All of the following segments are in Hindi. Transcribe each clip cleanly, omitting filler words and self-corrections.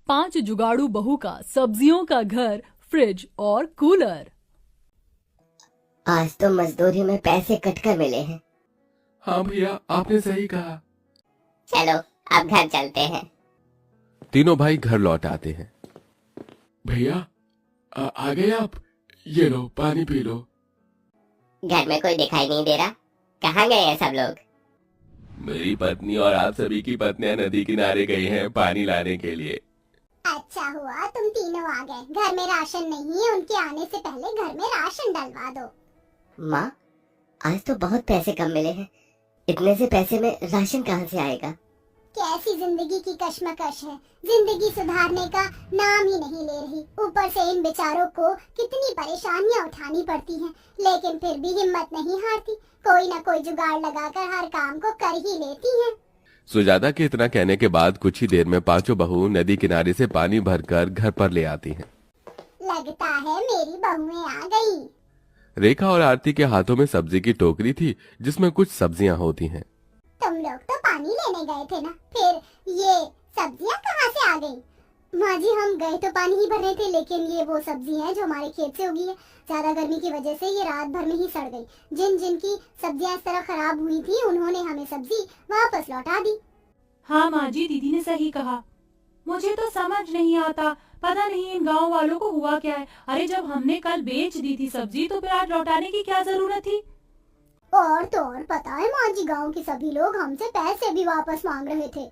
5 जुगाड़ू बहू का सब्जियों का घर, फ्रिज और कूलर। आज तो मजदूरी में पैसे कटकर मिले हैं। हाँ भैया, आपने सही कहा। चलो अब घर चलते हैं। तीनों भाई घर लौट आते हैं। भैया आ गए आप? ये लो पानी पी लो। घर में कोई दिखाई नहीं दे रहा, कहाँ गए हैं सब लोग? मेरी पत्नी और आप सभी की पत्नियां नदी किनारे गई हैं पानी लाने के लिए। अच्छा हुआ तुम तीनों आ गए। घर में राशन नहीं है, उनके आने से पहले घर में राशन डलवा दो। माँ, आज तो बहुत पैसे कम मिले हैं। इतने से पैसे में राशन कहाँ से आएगा? कैसी जिंदगी की कश्मकश है, जिंदगी सुधारने का नाम ही नहीं ले रही। ऊपर से इन बेचारों को कितनी परेशानियां उठानी पड़ती हैं, लेकिन फिर भी हिम्मत नहीं हारती। कोई न कोई जुगाड़ लगाकर हर काम को कर ही लेती हैं। सुजाता के इतना कहने के बाद कुछ ही देर में पांचों बहू नदी किनारे से पानी भरकर घर पर ले आती हैं। लगता है मेरी बहुएं आ गई। रेखा और आरती के हाथों में सब्जी की टोकरी थी जिसमें कुछ सब्जियां होती हैं। तुम लोग तो पानी लेने गए थे ना, फिर ये सब्जियां कहाँ से आ गई? माँ जी, हम गए तो पानी ही भरने थे, लेकिन ये वो सब्जी है जो हमारे खेत से उगी है। ज्यादा गर्मी की वजह से ये रात भर में ही सड़ गई। जिन जिन की सब्जियां इस तरह खराब हुई थी, उन्होंने हमें सब्जी वापस लौटा दी। हाँ माँ जी, दीदी ने सही कहा। मुझे तो समझ नहीं आता, पता नहीं इन गांव वालों को हुआ क्या है। अरे जब हमने कल बेच दी थी सब्जी तो फिर आज लौटाने की क्या जरूरत थी? और तो और पता है माँ जी, गाँव के सभी लोग हमसे पैसे भी वापस मांग रहे थे।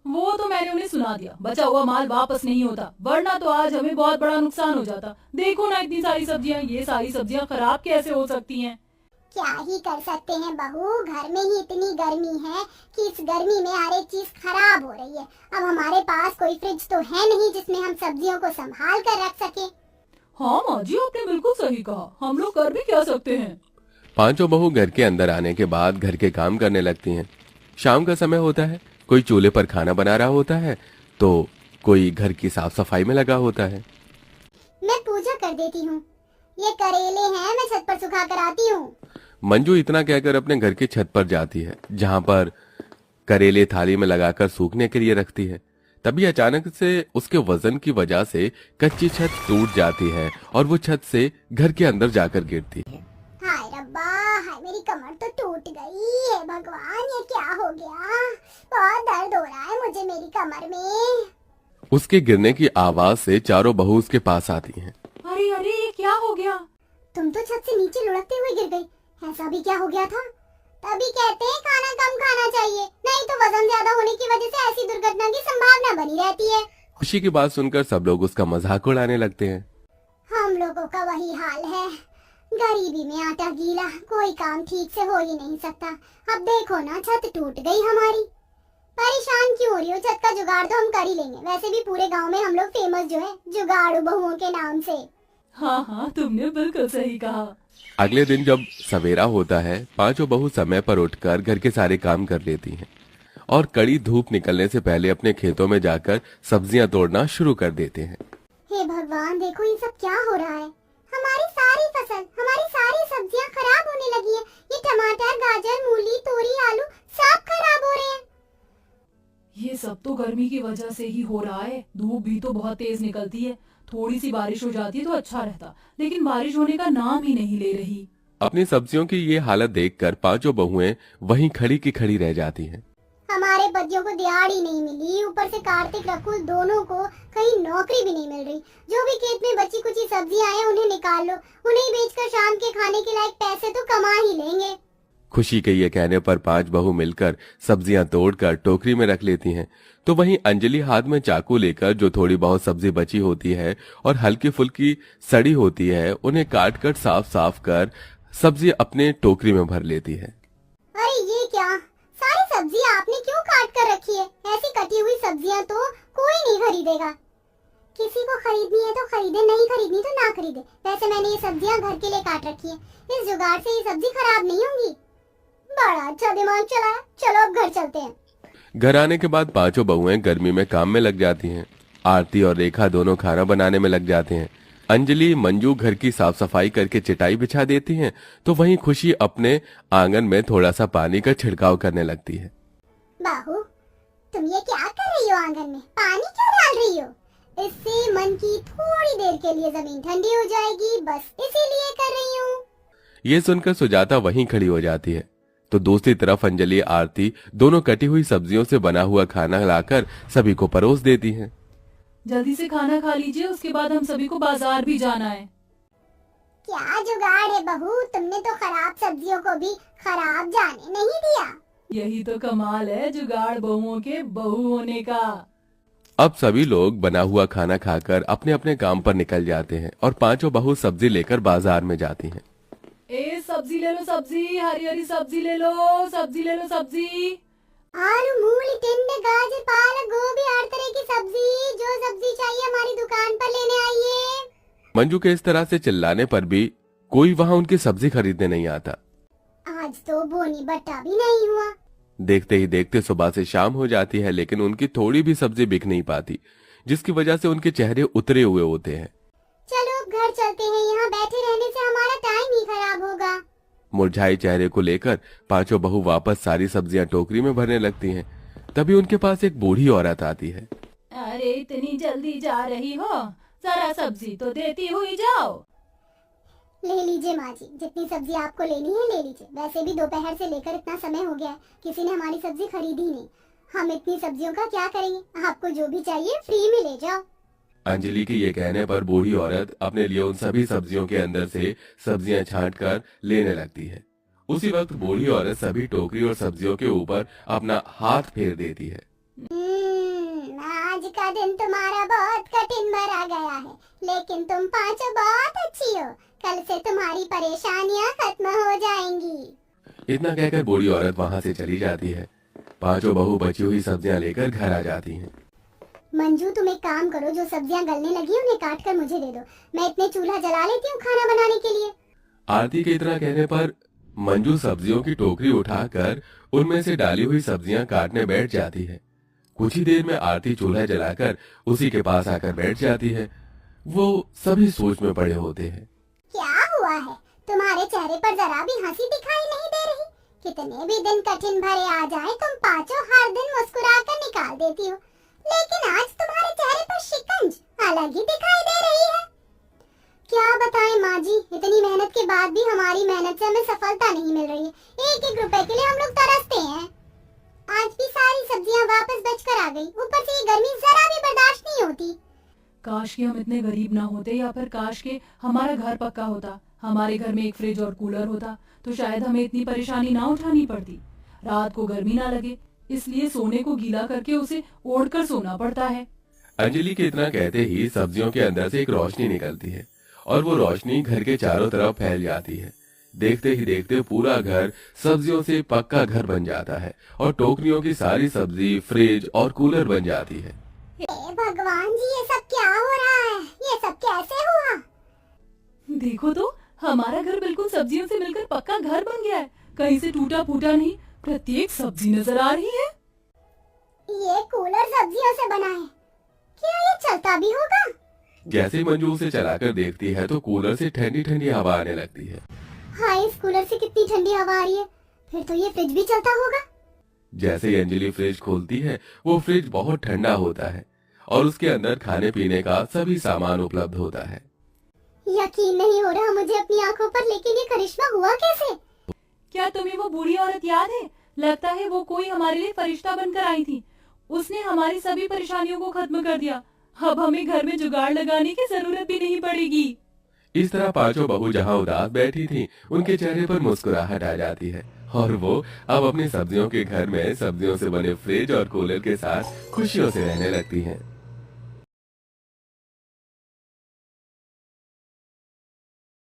वो तो मैंने उन्हें सुना दिया, बचा हुआ माल वापस नहीं होता, वरना तो आज हमें बहुत बड़ा नुकसान हो जाता। देखो ना इतनी सारी सब्जियां, ये सारी सब्जियां खराब कैसे हो सकती हैं? क्या ही कर सकते हैं बहू, घर में ही इतनी गर्मी है कि इस गर्मी में हर एक चीज खराब हो रही है। अब हमारे पास कोई फ्रिज तो है नहीं जिसमें हम सब्जियों को संभाल कर रख सके। हाँ माँ जी, आपने बिल्कुल सही कहा, हम लोग कर भी क्या सकते हैं। पांचों बहू घर के अंदर आने के बाद घर के काम करने लगती हैं। शाम का समय होता है, कोई चूल्हे पर खाना बना रहा होता है तो कोई घर की साफ सफाई में लगा होता है। मैं पूजा कर देती हूँ। ये करेले हैं, मैं छत पर सुखा कर आती हूँ। मंजू इतना कहकर अपने घर की छत पर जाती है, जहां पर करेले थाली में लगाकर सूखने के लिए रखती है। तभी अचानक से उसके वजन की वजह से कच्ची छत टूट जाती है और वो छत से घर के अंदर जाकर गिरती है। हाय रब्बा, हाय मेरी कमर तो टूट गई है। भगवान, ये क्या हो गया? बहुत दर्द हो रहा है मुझे मेरी कमर में। उसके गिरने की आवाज से चारों बहू उसके पास आती हैं। अरे अरे, ये क्या हो गया? तुम तो छत से नीचे लुढ़कते हुए गिर गई। ऐसा भी क्या हो गया था? तभी कहते हैं खाना कम खाना चाहिए, नहीं तो वजन ज्यादा होने की वजह से ऐसी दुर्घटना की संभावना बनी रहती है। खुशी की बात सुनकर सब लोग उसका मजाक उड़ाने लगते हैं। हम लोगों का वही हाल है, गरीबी में आटा गीला, कोई काम ठीक से हो ही नहीं सकता। अब देखो ना, छत टूट गई हमारी। परेशान क्यों हो रही हो? छत का जुगाड़ तो हम कर ही लेंगे। वैसे भी पूरे गांव में हम लोग फेमस जो है जुगाड़ू बहुओं के नाम से। हाँ हाँ, तुमने बिल्कुल सही कहा। अगले दिन जब सवेरा होता है, पांचों बहू समय पर उठकर घर के सारे काम कर लेती हैं और कड़ी धूप निकलने से पहले अपने खेतों में जाकर सब्जियां तोड़ना शुरू कर देते हैं। हे भगवान, देखो ये सब क्या हो रहा है। हमारी सारी फसल, हमारी सारी सब्जियां खराब होने लगी है। ये टमाटर, गाजर, मूली, तोरी, आलू सब खराब हो रहे हैं। ये सब तो गर्मी की वजह से ही हो रहा है। धूप भी तो बहुत तेज निकलती है। थोड़ी सी बारिश हो जाती तो अच्छा रहता, लेकिन बारिश होने का नाम ही नहीं ले रही। अपनी सब्जियों की ये हालत देखकर पांचों बहुएं वहीं खड़ी की खड़ी रह जाती हैं। हमारे पतियों को दिहाड़ी नहीं मिली, ऊपर से कार्तिक रकुल दोनों को कहीं नौकरी भी नहीं मिल रही। जो भी खेत में बची कुची सब्जियां हैं उन्हें निकाल लो, उन्हें बेचकर शाम के खाने के लायक पैसे तो कमा ही लेंगे। खुशी के ये कहने पर पांच बहू मिलकर सब्जियां तोड़कर टोकरी में रख लेती हैं। तो वहीं अंजलि हाथ में चाकू लेकर जो थोड़ी बहुत सब्जी बची होती है और हल्की फुल्की सड़ी होती है, उन्हें काट कर साफ साफ कर सब्जी अपने टोकरी में भर लेती है। अरे ये क्या, सारी सब्जी आपने क्यों काट कर रखी है? ऐसी कटी हुई सब्जियां तो कोई नहीं खरीदेगा। किसी को खरीदनी है तो खरीदे, नहीं खरीदनी तो ना खरीदे। वैसे मैंने ये सब्जियां घर के लिए काट रखी है, इस जुगाड़ से ये सब्जी खराब नहीं होंगी। बड़ा अच्छा दिमाग चलाया। चलो अब घर चलते हैं। घर आने के बाद पांचों बहुएं गर्मी में काम में लग जाती हैं। आरती और रेखा दोनों खाना बनाने में लग जाते हैं। अंजलि मंजू घर की साफ सफाई करके चटाई बिछा देती हैं, तो वहीं खुशी अपने आंगन में थोड़ा सा पानी का छिड़काव करने लगती है। बाहू, तुम ये क्या कर रही हो आंगन में? पानी क्यों डाल रही हो? इससे मन की थोड़ी देर के लिए जमीन ठंडी हो जाएगी, बस इसीलिए कर रही हूँ। ये सुनकर सुजाता वहीं खड़ी हो जाती है। तो दूसरी तरफ अंजलि आरती दोनों कटी हुई सब्जियों से बना हुआ खाना लाकर सभी को परोस देती हैं। जल्दी से खाना खा लीजिए, उसके बाद हम सभी को बाजार भी जाना है। क्या जुगाड़ है बहू, तुमने तो खराब सब्जियों को भी खराब जाने नहीं दिया। यही तो कमाल है जुगाड़ बहुओं के बहू होने का। अब सभी लोग बना हुआ खाना खाकर अपने अपने काम पर निकल जाते हैं और पांचों बहू सब्जी लेकर बाजार में जाती हैं। ए सब्जी ले लो, सब्जी, हरी हरी सब्जी ले लो, सब्जी ले लो, सब्जी। आलू, मूली, टिंडे, गाजर, पालक, गोभी, हर तरह की सब्जी, जो सब्जी चाहिए हमारी दुकान पर लेने आइए। मंजू के इस तरह से चिल्लाने पर भी कोई वहाँ उनकी सब्जी खरीदने नहीं आता। आज तो बोनी बट्टा भी नहीं हुआ। देखते ही देखते सुबह से शाम हो जाती है, लेकिन उनकी थोड़ी भी सब्जी बिक नहीं पाती, जिसकी वजह से उनके चेहरे उतरे हुए होते हैं। चलो अब घर चलते हैं, यहाँ बैठे रहने से हमारा टाइम ही खराब होगा। मुरझाए चेहरे को लेकर पांचों बहू वापस सारी सब्जियां टोकरी में भरने लगती हैं। तभी उनके पास एक बूढ़ी औरत आती है। अरे इतनी जल्दी जा रही हो, जरा सब्जी तो देती हुई जाओ। ले लीजिए माँ जी, जितनी सब्जी आपको लेनी है ले लीजिए। वैसे भी दोपहर से लेकर इतना समय हो गया है, किसी ने हमारी सब्जी खरीदी नहीं। हम इतनी सब्जियों का क्या करेंगे? आपको जो भी चाहिए फ्री में ले जाओ। अंजलि के ये कहने पर बूढ़ी औरत अपने लिए उन सभी सब्जियों के अंदर से सब्जियां छांट कर लेने लगती है। उसी वक्त बूढ़ी औरत सभी टोकरी और सब्जियों के ऊपर अपना हाथ फेर देती है। आज का दिन तुम्हारा बहुत कठिन भरा गया है, लेकिन तुम पांचों बहुत अच्छी हो। कल से तुम्हारी परेशानियां खत्म हो जाएंगी। इतना कहकर बूढ़ी औरत वहाँ से चली जाती है। पांचों बहू बची हुई सब्जियां लेकर घर आ जाती हैं। मंजू तुम एक काम करो, जो सब्जियां गलने लगी उन्हें काट कर मुझे दे दो, मैं इतने चूल्हा जला लेती हूँ खाना बनाने के लिए। आरती के इतना कहने पर मंजू सब्जियों की टोकरी उठाकर उनमें से डाली हुई सब्जियां काटने बैठ जाती है। कुछ ही देर में आरती चूल्हा जलाकर उसी के पास आकर बैठ जाती है। वो सभी सोच में पड़े होते हैं। क्या हुआ है? तुम्हारे चेहरे पर जरा भी हंसी दिखाई नहीं दे रही। कितने भी दिन कठिन भरे आ जाए, तुम पांचों हर दिन मुस्कुरा कर निकाल देती हो, लेकिन आज तुम्हारे चेहरे पर शिकंज अलग ही दिखाई दे रही है। क्या बताएं माँ जी, इतनी मेहनत के बाद भी हमारी मेहनत से हमें सफलता नहीं मिल रही है। एक एक रुपए के लिए हम लोग तरसते हैं। आज भी सारी सब्जियां वापस बचकर आ गई, ऊपर से ये गर्मी जरा भी बर्दाश्त नहीं होती। काश कि हम इतने गरीब ना होते, या फिर काश के हमारा घर पक्का होता, हमारे घर में एक फ्रिज और कूलर होता, तो शायद हमें इतनी परेशानी ना उठानी पड़ती। रात को गर्मी ना लगे, इसलिए सोने को गीला करके उसे ओढ़कर सोना पड़ता है। अंजलि के इतना कहते ही सब्जियों के अंदर से एक रोशनी निकलती है और वो रोशनी घर के चारों तरफ फैल जाती है। देखते ही देखते पूरा घर सब्जियों से पक्का घर बन जाता है और टोकरियों की सारी सब्जी फ्रिज और कूलर बन जाती है। हे भगवान जी, ये सब क्या हो रहा है? ये सब कैसे हुआ? देखो तो, हमारा घर बिल्कुल सब्जियों से मिलकर पक्का घर बन गया है। कहीं से टूटा फूटा नहीं, प्रत्येक सब्जी नजर आ रही है। ये कूलर सब्जियों से बना है, क्या ये चलता भी होगा? जैसे ही मंजू उसे चलाकर देखती है तो कूलर से ठंडी ठंडी हवा आने लगती है। हाँ, इस कूलर से कितनी ठंडी हवा आ रही है, फिर तो ये फ्रिज भी चलता होगा। जैसे ही अंजलि फ्रिज खोलती है, वो फ्रिज बहुत ठंडा होता है और उसके अंदर खाने पीने का सभी सामान उपलब्ध होता है। यकीन नहीं हो रहा मुझे अपनी आंखों पर, लेकिन ये करिश्मा हुआ कैसे? क्या तुम्हें वो बूढ़ी औरत याद है? लगता है वो कोई हमारे लिए फरिश्ता बनकर आई थी। उसने हमारी सभी परेशानियों को खत्म कर दिया। अब हमें घर में जुगाड़ लगाने की जरूरत भी नहीं पड़ेगी। इस तरह पांचों बहू जहाँ उदास बैठी थी, उनके चेहरे पर मुस्कुराहट आ जाती है और वो अब अपनी सब्जियों के घर में सब्जियों से बने फ्रिज और कूलर के साथ खुशियों से रहने लगती हैं।